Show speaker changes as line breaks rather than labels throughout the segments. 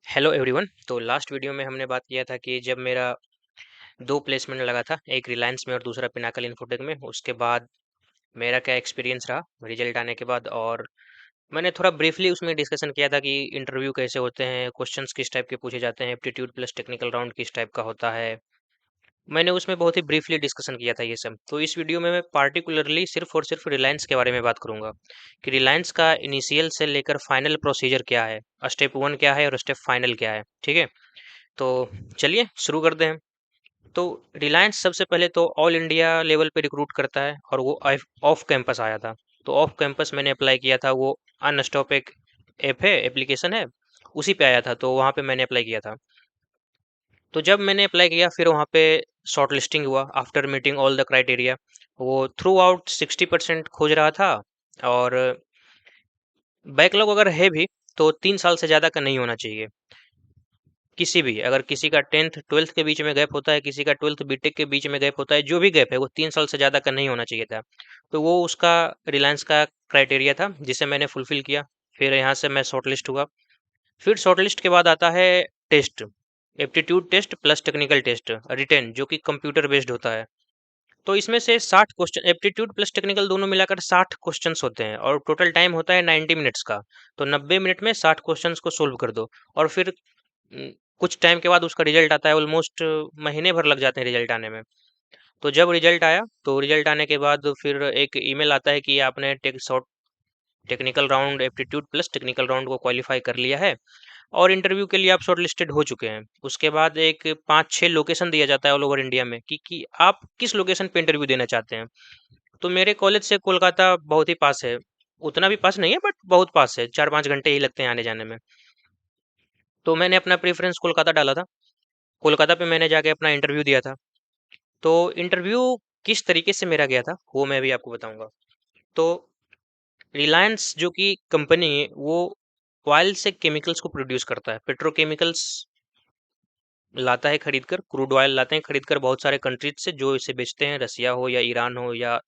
Hello everyone. तो last video में हमने बात किया था कि जब मेरा दो प्लेसमेंट लगा था, एक रिलायंस में और दूसरा पिनाकल इन्फोटेक में। उसके बाद मेरा क्या एक्सपीरियंस रहा रिजल्ट आने के बाद, और मैंने थोड़ा ब्रीफली उसमें डिस्कशन किया था कि इंटरव्यू कैसे होते हैं, क्वेश्चंस किस टाइप के पूछे जाते हैं, एप्टीट्यूड प्लस टेक्निकल राउंड किस टाइप का होता है। मैंने उसमें बहुत ही ब्रीफली डिस्कशन किया था ये सब। तो इस वीडियो में मैं पार्टिकुलरली सिर्फ और सिर्फ रिलायंस के बारे में बात करूंगा कि रिलायंस का इनिशियल से लेकर फाइनल प्रोसीजर क्या है, स्टेप वन क्या है और स्टेप फाइनल क्या है। ठीक है, तो चलिए शुरू करते हैं। तो रिलायंस सबसे पहले तो ऑल इंडिया लेवल पे रिक्रूट करता है, और वो ऑफ कैंपस आया था। तो ऑफ कैंपस मैंने अप्लाई किया था, वो अनस्टॉप एक ऐप है, एप्लीकेशन है, उसी पे आया था। तो वहाँ पे मैंने अप्लाई किया था। तो जब मैंने अप्लाई किया, फिर वहाँ पे शॉर्ट लिस्टिंग हुआ after meeting all the criteria. वो थ्रू आउट 60% खोज रहा था, और बैकलॉग अगर है भी तो 3 साल से ज़्यादा का नहीं होना चाहिए। किसी भी, अगर किसी का 10th 12th के बीच में गैप होता है, किसी का 12th बीटेक के बीच में गैप होता है, जो भी गैप है वो 3 साल से ज़्यादा का नहीं होना चाहिए था। तो वो उसका रिलायंस का क्राइटेरिया था, जिसे मैंने फुलफिल किया। फिर यहाँ से मैं शॉर्टलिस्ट हुआ। फिर शॉर्टलिस्ट के बाद आता है test, aptitude test plus technical test written, जो कि कंप्यूटर बेस्ड होता है। तो इसमें से 60 क्वेश्चन, एप्टीट्यूड प्लस टेक्निकल दोनों मिलाकर 60 क्वेश्चंस होते हैं, और टोटल टाइम होता है 90 मिनट्स का। तो 90 मिनट में 60 क्वेश्चंस को सोल्व कर दो। और फिर कुछ टाइम के बाद उसका रिजल्ट आता है। ऑलमोस्ट महीने भर लग जाते हैं रिजल्ट आने में। तो जब रिजल्ट आया, तो रिजल्ट आने के बाद फिर एक ईमेल आता है कि आपने technical round, aptitude plus technical round को क्वालिफाई कर लिया है, और इंटरव्यू के लिए आप शॉर्ट लिस्टेड हो चुके हैं। उसके बाद एक 5-6 लोकेशन दिया जाता है ऑल ओवर इंडिया में कि आप किस लोकेशन पे इंटरव्यू देना चाहते हैं। तो मेरे कॉलेज से कोलकाता बहुत ही पास है। उतना भी पास नहीं है, बट बहुत पास है, 4-5 घंटे ही लगते हैं आने जाने में। तो मैंने अपना प्रेफरेंस कोलकाता डाला था। कोलकाता पे मैंने जाके अपना इंटरव्यू दिया था। तो इंटरव्यू किस तरीके से मेरा गया था वो मैं भी आपको बताऊंगा। तो रिलायंस जो कि कंपनी है, वो ऑयल से केमिकल्स को प्रोड्यूस करता है, पेट्रोकेमिकल्स लाता है खरीद कर, क्रूड ऑयल लाते हैं खरीद कर बहुत सारे कंट्रीज से, जो इसे बेचते हैं, रसिया हो या ईरान हो या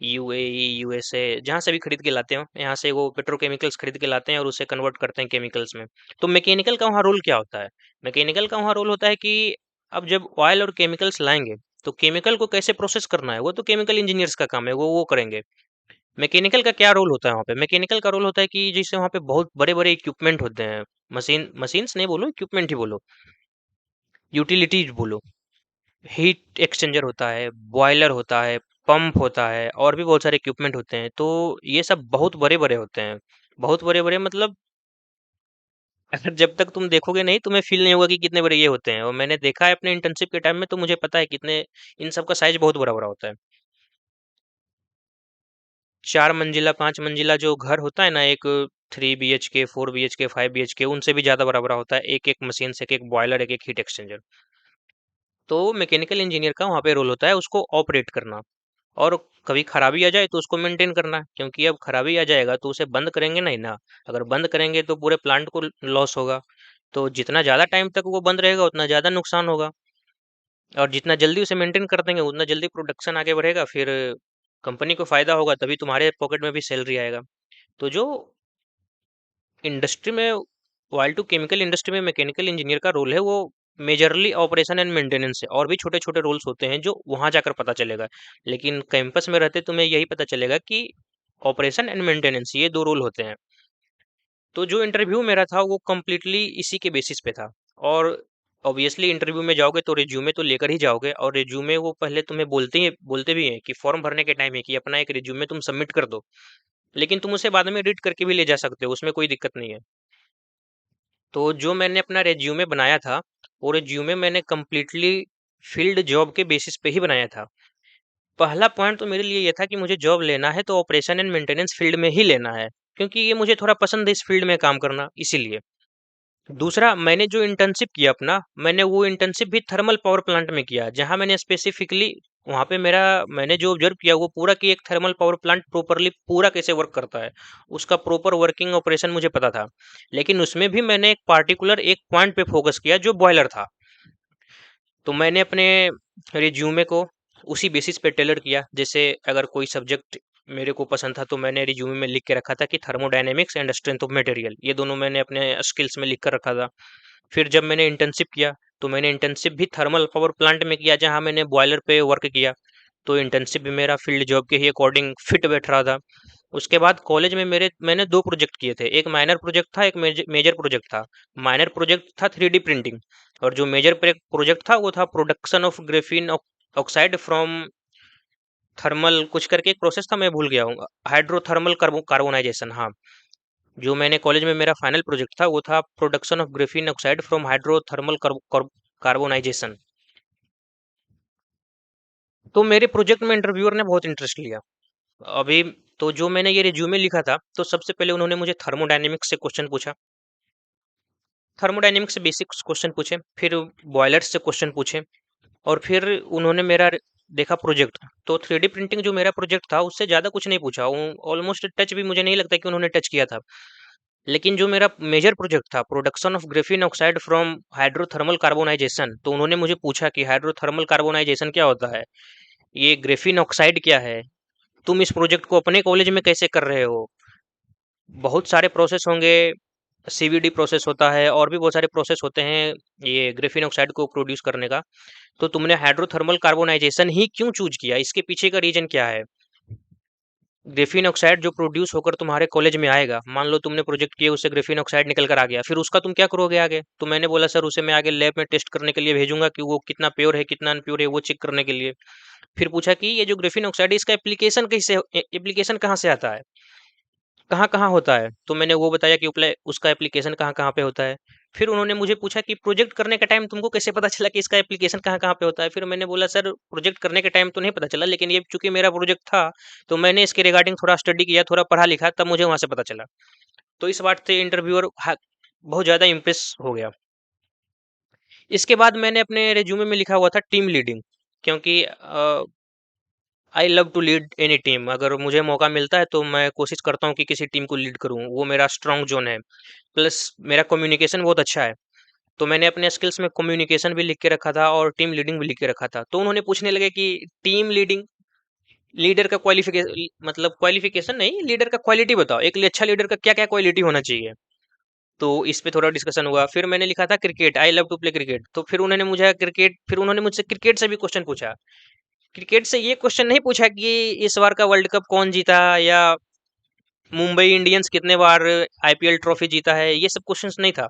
यूएई, यूएसए, जहाँ से भी खरीद के लाते हो, यहाँ से वो पेट्रोकेमिकल्स खरीद के लाते हैं और उसे कन्वर्ट करते हैं केमिकल्स में। तो मैकेनिकल का वहाँ रोल क्या होता है? मैकेनिकल का वहाँ रोल होता है कि अब जब ऑयल और केमिकल्स लाएंगे, तो केमिकल को कैसे प्रोसेस करना है वो तो केमिकल इंजीनियर्स का काम है, वो करेंगे। मैकेनिकल का क्या रोल होता है वहाँ पे? मैकेनिकल का रोल होता है कि जैसे वहाँ पे बहुत बड़े बड़े इक्विपमेंट होते हैं, मशीन्स नहीं बोलो, इक्विपमेंट ही बोलो, यूटिलिटीज बोलो। हीट एक्सचेंजर होता है, बॉयलर होता है, पंप होता है, और भी बहुत सारे इक्विपमेंट होते हैं। तो ये सब बहुत बड़े बड़े होते हैं। बहुत बड़े बड़े मतलब अगर जब तक तुम देखोगे नहीं, तुम्हें फील नहीं होगा कि कितने बड़े ये होते हैं। और मैंने देखा है अपने इंटर्नशिप के टाइम में, तो मुझे पता है कितने इन सब का साइज बहुत बड़ा बड़ा होता है। 4 मंजिला 5 मंजिला जो घर होता है ना, एक 3 BHK 4 BHK 5 BHK, उनसे भी ज्यादा बड़ा बड़ा होता है, एक एक मशीन से, एक एक बॉयलर, एक एक हीट एक्सचेंजर। तो मैकेनिकल इंजीनियर का वहाँ पे रोल होता है उसको ऑपरेट करना। और कभी खराबी आ जाए तो उसको मेंटेन करना, क्योंकि अब खराबी आ जाएगा तो उसे बंद करेंगे नहीं ना। अगर बंद करेंगे तो पूरे प्लांट को लॉस होगा। तो जितना ज़्यादा टाइम तक वो बंद रहेगा, उतना ज़्यादा नुकसान होगा। और जितना जल्दी उसे मेंटेन कर देंगे, उतना जल्दी प्रोडक्शन आगे बढ़ेगा, फिर कंपनी को फायदा होगा, तभी तुम्हारे पॉकेट में भी सैलरी आएगा। तो जो इंडस्ट्री में, ऑयल टू केमिकल इंडस्ट्री में मैकेनिकल इंजीनियर का रोल है, वो मेजरली ऑपरेशन एंड मेंटेनेंस है। और भी छोटे छोटे रोल्स होते हैं जो वहां जाकर पता चलेगा, लेकिन कैंपस में रहते तुम्हें यही पता चलेगा कि ऑपरेशन एंड मेंटेनेंस, ये दो रोल होते हैं। तो जो इंटरव्यू मेरा था वो कम्प्लीटली इसी के बेसिस पे था। और ऑब्वियसली इंटरव्यू में जाओगे तो रिज्यूमे तो लेकर ही जाओगे, और रिज्यूमे वो पहले तुम्हें बोलते भी हैं कि फॉर्म भरने के टाइम है कि अपना एक रिज्यूमे तुम सबमिट कर दो। लेकिन तुम उसे बाद में एडिट करके भी ले जा सकते हो, उसमें कोई दिक्कत नहीं है। तो जो मैंने अपना रिज्यूमे बनाया था, वो रिज्यूमे मैंने कम्प्लीटली फील्ड जॉब के बेसिस पे ही बनाया था। पहला पॉइंट तो मेरे लिए ये था कि मुझे जॉब लेना है तो ऑपरेशन एंड मेंटेनेंस फील्ड में ही लेना है, क्योंकि ये मुझे थोड़ा पसंद है इस फील्ड में काम करना, इसीलिए। दूसरा, मैंने जो इंटर्नशिप किया अपना, मैंने वो इंटर्नशिप भी थर्मल पावर प्लांट में किया, जहां मैंने स्पेसिफिकली वहां पे मेरा, मैंने जो ऑब्जर्व किया वो पूरा कि एक थर्मल पावर प्लांट प्रॉपरली पूरा कैसे वर्क करता है, उसका प्रॉपर वर्किंग ऑपरेशन मुझे पता था। लेकिन उसमें भी मैंने एक पार्टिकुलर एक पॉइंट पे फोकस किया जो बॉयलर था। तो मैंने अपने रिज्यूमे को उसी बेसिस पे टेलर किया। जैसे अगर कोई सब्जेक्ट मेरे को पसंद था, तो मैंने रिज्यूमे में लिख के रखा था कि thermodynamics and strength of material, ये दोनों मैंने अपने स्किल्स में लिख कर रखा था। फिर जब मैंने इंटर्नशिप किया, तो मैंने इंटर्नशिप भी थर्मल पावर प्लांट में किया, जहाँ मैंने बॉयलर पे वर्क किया। तो इंटर्नशिप भी मेरा फील्ड जॉब के ही अकॉर्डिंग फिट बैठ रहा था। उसके बाद कॉलेज में मैंने दो प्रोजेक्ट किए थे। एक माइनर प्रोजेक्ट था, एक मेजर प्रोजेक्ट था। माइनर प्रोजेक्ट था 3D प्रिंटिंग, और जो मेजर प्रोजेक्ट था वो था production of graphene oxide from thermal कुछ करके एक प्रोसेस था, मैं भूल गया हूँ। हाइड्रोथर्मल कार्बोनाइजेशन, हाँ। जो मैंने कॉलेज में मेरा फाइनल प्रोजेक्ट था वो था production of graphene oxide from hydrothermal carbonisation. तो मेरे प्रोजेक्ट में इंटरव्यूअर ने बहुत इंटरेस्ट लिया। अभी तो जो मैंने ये रिज्यूमे लिखा था, तो सबसे पहले उन्होंने मुझे थर्मोडायनेमिक्स से क्वेश्चन पूछा। थर्मोडायनेमिक्स से बेसिक क्वेश्चन पूछे, फिर बॉयलर्स से क्वेश्चन पूछे, और फिर उन्होंने मेरा देखा प्रोजेक्ट। तो 3D प्रिंटिंग जो मेरा प्रोजेक्ट था उससे ज़्यादा कुछ नहीं पूछा, ऑलमोस्ट टच भी मुझे नहीं लगता कि उन्होंने टच किया था। लेकिन जो मेरा मेजर प्रोजेक्ट था production of graphene oxide from hydrothermal carbonisation, तो उन्होंने मुझे पूछा कि हाइड्रोथर्मल कार्बोनाइजेशन क्या होता है, ये ग्रेफीन ऑक्साइड क्या है, तुम इस प्रोजेक्ट को अपने कॉलेज में कैसे कर रहे हो, बहुत सारे प्रोसेस होंगे, CVD प्रोसेस होता है और भी बहुत सारे प्रोसेस होते हैं ये ग्रेफीन ऑक्साइड को प्रोड्यूस करने का। तो तुमने हाइड्रोथर्मल कार्बोनाइजेशन ही क्यों चूज किया, इसके पीछे का रीजन क्या है। ग्रेफीन ऑक्साइड जो प्रोड्यूस होकर तुम्हारे कॉलेज में आएगा, मान लो तुमने प्रोजेक्ट किया, उससे ग्रेफीन ऑक्साइड निकल कर आ गया, फिर उसका तुम क्या करोगे आगे। तो मैंने बोला सर उसे मैं आगे लैब में टेस्ट करने के लिए भेजूंगा कि वो कितना प्योर है कितना अनप्योर है, वो चेक करने के लिए। फिर पूछा कि ये जो ग्रेफीन ऑक्साइड है इसका एप्लीकेशन कैसे, एप्लीकेशन कहाँ से आता है, कहाँ कहाँ होता है। तो मैंने वो बताया कि उसका एप्लीकेशन कहाँ कहाँ पे होता है। फिर उन्होंने मुझे पूछा कि प्रोजेक्ट करने के टाइम तुमको कैसे पता चला कि इसका एप्लीकेशन कहाँ कहाँ पे होता है। फिर मैंने बोला सर प्रोजेक्ट करने के टाइम तो नहीं पता चला, लेकिन ये चूंकि मेरा प्रोजेक्ट था तो मैंने इसके रिगार्डिंग थोड़ा स्टडी किया, थोड़ा पढ़ा लिखा, तब मुझे वहां से पता चला। तो इस बात से इंटरव्यूअर बहुत ज्यादा इम्प्रेस हो गया। इसके बाद मैंने अपने रिज्यूमे में लिखा हुआ था टीम लीडिंग, क्योंकि I love to lead any team. अगर मुझे मौका मिलता है तो मैं कोशिश करता हूँ कि किसी टीम को लीड करूँ, वो मेरा स्ट्रॉन्ग जोन है। प्लस मेरा कम्युनिकेशन बहुत अच्छा है। तो मैंने अपने स्किल्स में कम्युनिकेशन भी लिख के रखा था और टीम लीडिंग भी लिख के रखा था। तो उन्होंने पूछने लगे कि टीम लीडिंग, लीडर का क्वालिफिकेशन, मतलब क्वालिफिकेशन नहीं, लीडर का क्वालिटी बताओ, एक अच्छा लीडर का क्या क्या क्वालिटी होना चाहिए। तो इस पे थोड़ा डिस्कशन हुआ। फिर मैंने लिखा था cricket, I love to play cricket. तो फिर उन्होंने मुझसे क्रिकेट से भी क्वेश्चन पूछा। क्रिकेट से ये क्वेश्चन नहीं पूछा कि इस बार का वर्ल्ड कप कौन जीता, या मुंबई इंडियंस कितने बार IPL ट्रॉफी जीता है, ये सब क्वेश्चंस नहीं था।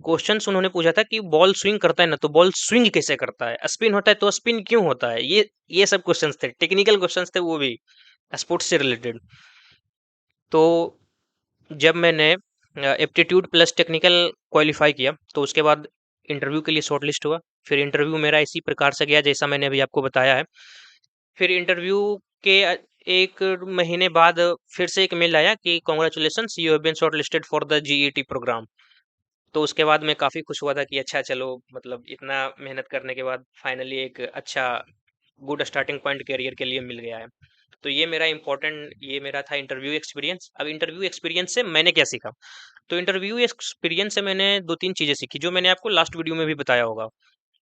क्वेश्चंस उन्होंने पूछा था कि बॉल स्विंग करता है ना, तो बॉल स्विंग कैसे करता है, स्पिन होता है तो स्पिन क्यों होता है, ये सब क्वेश्चंस थे, टेक्निकल क्वेश्चंस थे, वो भी स्पोर्ट्स से रिलेटेड। तो जब मैंने एप्टीट्यूड प्लस टेक्निकल क्वालिफाई किया, तो उसके बाद इंटरव्यू के लिए शॉर्टलिस्ट हुआ। फिर इंटरव्यू मेरा इसी प्रकार से गया जैसा मैंने अभी आपको बताया है। फिर इंटरव्यू के 1 महीने बाद फिर से एक मेल आया कि congratulations, you have been shortlisted for the GET programme. तो उसके बाद मैं काफ़ी खुश हुआ था कि अच्छा चलो, मतलब इतना मेहनत करने के बाद फाइनली एक अच्छा गुड स्टार्टिंग पॉइंट करियर के लिए मिल गया है। तो ये मेरा था इंटरव्यू एक्सपीरियंस। अब इंटरव्यू एक्सपीरियंस से मैंने क्या सीखा। तो इंटरव्यू एक्सपीरियंस से मैंने दो तीन चीज़ें सीखी, जो मैंने आपको लास्ट वीडियो में भी बताया होगा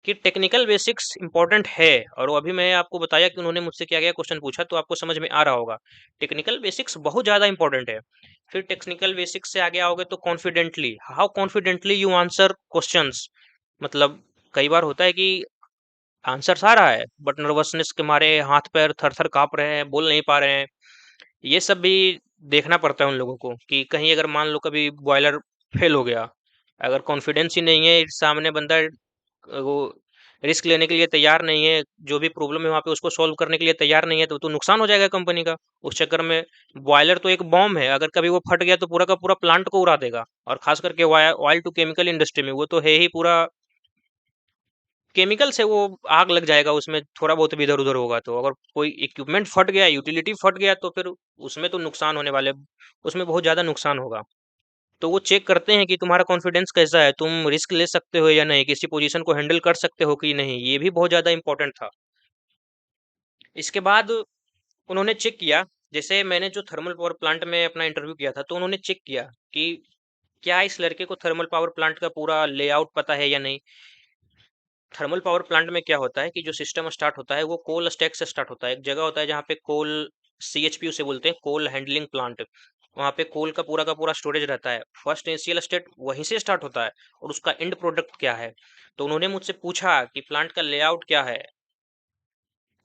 कि टेक्निकल बेसिक्स इंपॉर्टेंट है। और वो अभी मैं आपको बताया कि उन्होंने मुझसे क्या क्या क्वेश्चन पूछा, तो आपको समझ में आ रहा होगा टेक्निकल बेसिक्स बहुत ज़्यादा इंपॉर्टेंट है। फिर टेक्निकल बेसिक्स से आगे आओगे तो confidently, how confidently you answer questions. मतलब कई बार होता है कि आंसर आ रहा है बट नर्वसनेस के मारे हाथ पैर थर थर कांप रहे हैं, बोल नहीं पा रहे हैं। ये सब भी देखना पड़ता है उन लोगों को कि कहीं अगर मान लो कभी बॉयलर फेल हो गया, अगर कॉन्फिडेंस ही नहीं है, सामने बंदा वो रिस्क लेने के लिए तैयार नहीं है, जो भी प्रॉब्लम है वहाँ पे उसको सॉल्व करने के लिए तैयार नहीं है, तो नुकसान हो जाएगा कंपनी का। उस चक्कर में बॉयलर तो एक बॉम्ब है, अगर कभी वो फट गया तो पूरा का पूरा प्लांट को उड़ा देगा। और खास करके ऑयल टू केमिकल इंडस्ट्री में वो तो है ही, पूरा केमिकल से वो आग लग जाएगा उसमें, थोड़ा बहुत भी इधर उधर होगा तो। अगर कोई इक्विपमेंट फट गया, यूटिलिटी फट गया, तो फिर उसमें तो नुकसान होने वाले, उसमें बहुत ज्यादा नुकसान होगा। तो वो चेक करते हैं कि तुम्हारा कॉन्फिडेंस कैसा है, तुम रिस्क ले सकते हो या नहीं, किसी पोजीशन को हैंडल कर सकते हो कि नहीं, ये भी बहुत ज्यादा इंपॉर्टेंट था। इसके बाद उन्होंने चेक किया, जैसे मैंने जो थर्मल पावर प्लांट में अपना इंटरव्यू किया था, तो उन्होंने चेक किया कि क्या इस लड़के को थर्मल पावर प्लांट का पूरा लेआउट पता है या नहीं। थर्मल पावर प्लांट में क्या होता है कि जो सिस्टम स्टार्ट होता है वो कोल स्टैक से स्टार्ट होता है। एक जगह होता है जहाँ पे कोल CHP उसे बोलते हैं, कोल हैंडलिंग प्लांट। वहाँ पे कोल का पूरा स्टोरेज रहता है। फर्स्ट इनिशियल स्टेट वहीं से स्टार्ट होता है और उसका एंड प्रोडक्ट क्या है। तो उन्होंने मुझसे पूछा कि प्लांट का लेआउट क्या है,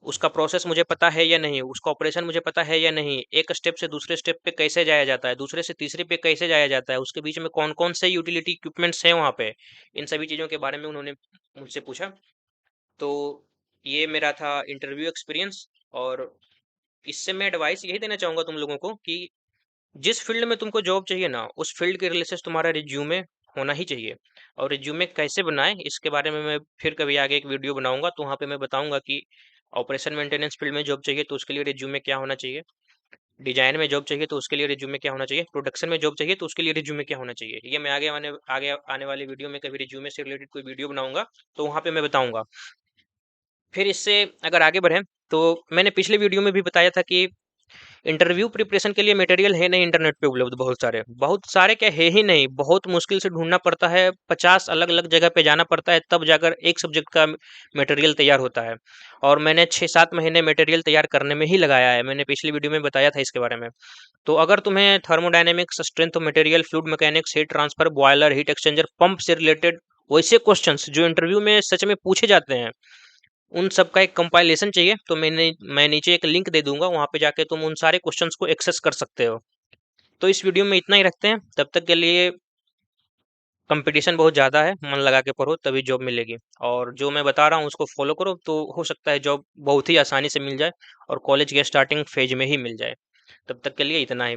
उसका प्रोसेस मुझे पता है या नहीं, उसका ऑपरेशन मुझे पता है या नहीं, एक स्टेप से दूसरे स्टेप पे कैसे जाया जाता है, दूसरे से तीसरे पे कैसे जाया जाता है, उसके बीच में कौन कौन से यूटिलिटी इक्विपमेंट्स हैं वहाँ पे, इन सभी चीज़ों के बारे में उन्होंने मुझसे पूछा। तो ये मेरा था इंटरव्यू एक्सपीरियंस। और इससे मैं एडवाइस यही देना चाहूँगा तुम लोगों को कि जिस फील्ड में तुमको जॉब चाहिए ना, उस फील्ड के रिलेटेड तुम्हारा रिज्यूमे होना ही चाहिए। और रिज्यूमे कैसे बनाएं इसके बारे में मैं फिर कभी आगे एक वीडियो बनाऊंगा, तो वहाँ पे मैं बताऊंगा कि ऑपरेशन मेंटेनेंस फील्ड में जॉब चाहिए तो उसके लिए रिज्यूमे क्या होना चाहिए, डिजाइन में जॉब चाहिए तो उसके लिए रिज्यूमे क्या होना चाहिए, प्रोडक्शन में जॉब चाहिए तो उसके लिए रिज्यूमे क्या होना चाहिए। ये मैं आगे आने वाली वीडियो में कभी रिज्यूमे से रिलेटेड कोई वीडियो बनाऊंगा, तो वहाँ पे मैं बताऊंगा। फिर इससे अगर आगे बढ़े, तो मैंने पिछले वीडियो में भी बताया था कि इंटरव्यू प्रिपरेशन के लिए मटेरियल है नहीं इंटरनेट पे उपलब्ध, बहुत सारे क्या है ही नहीं, बहुत मुश्किल से ढूंढना पड़ता है, 50 अलग अलग जगह पे जाना पड़ता है, तब जाकर एक सब्जेक्ट का मटेरियल तैयार होता है। और मैंने 6-7 महीने मटेरियल तैयार करने में ही लगाया है, मैंने पिछली वीडियो में बताया था इसके बारे में। तो अगर तुम्हें thermodynamics, strength of material, fluid mechanics, heat transfer, boiler, heat exchanger, pump से रिलेटेड वैसे क्वेश्चंस जो इंटरव्यू में सच में पूछे जाते हैं, उन सब का एक कंपाइलेशन चाहिए, तो मैं नीचे एक लिंक दे दूंगा, वहां पे जाके तुम उन सारे क्वेश्चंस को एक्सेस कर सकते हो। तो इस वीडियो में इतना ही रखते हैं, तब तक के लिए। कंपटीशन बहुत ज़्यादा है, मन लगा के पढ़ो तभी जॉब मिलेगी। और जो मैं बता रहा हूँ उसको फॉलो करो तो हो सकता है जॉब बहुत ही आसानी से मिल जाए और कॉलेज के स्टार्टिंग फेज में ही मिल जाए। तब तक के लिए इतना ही।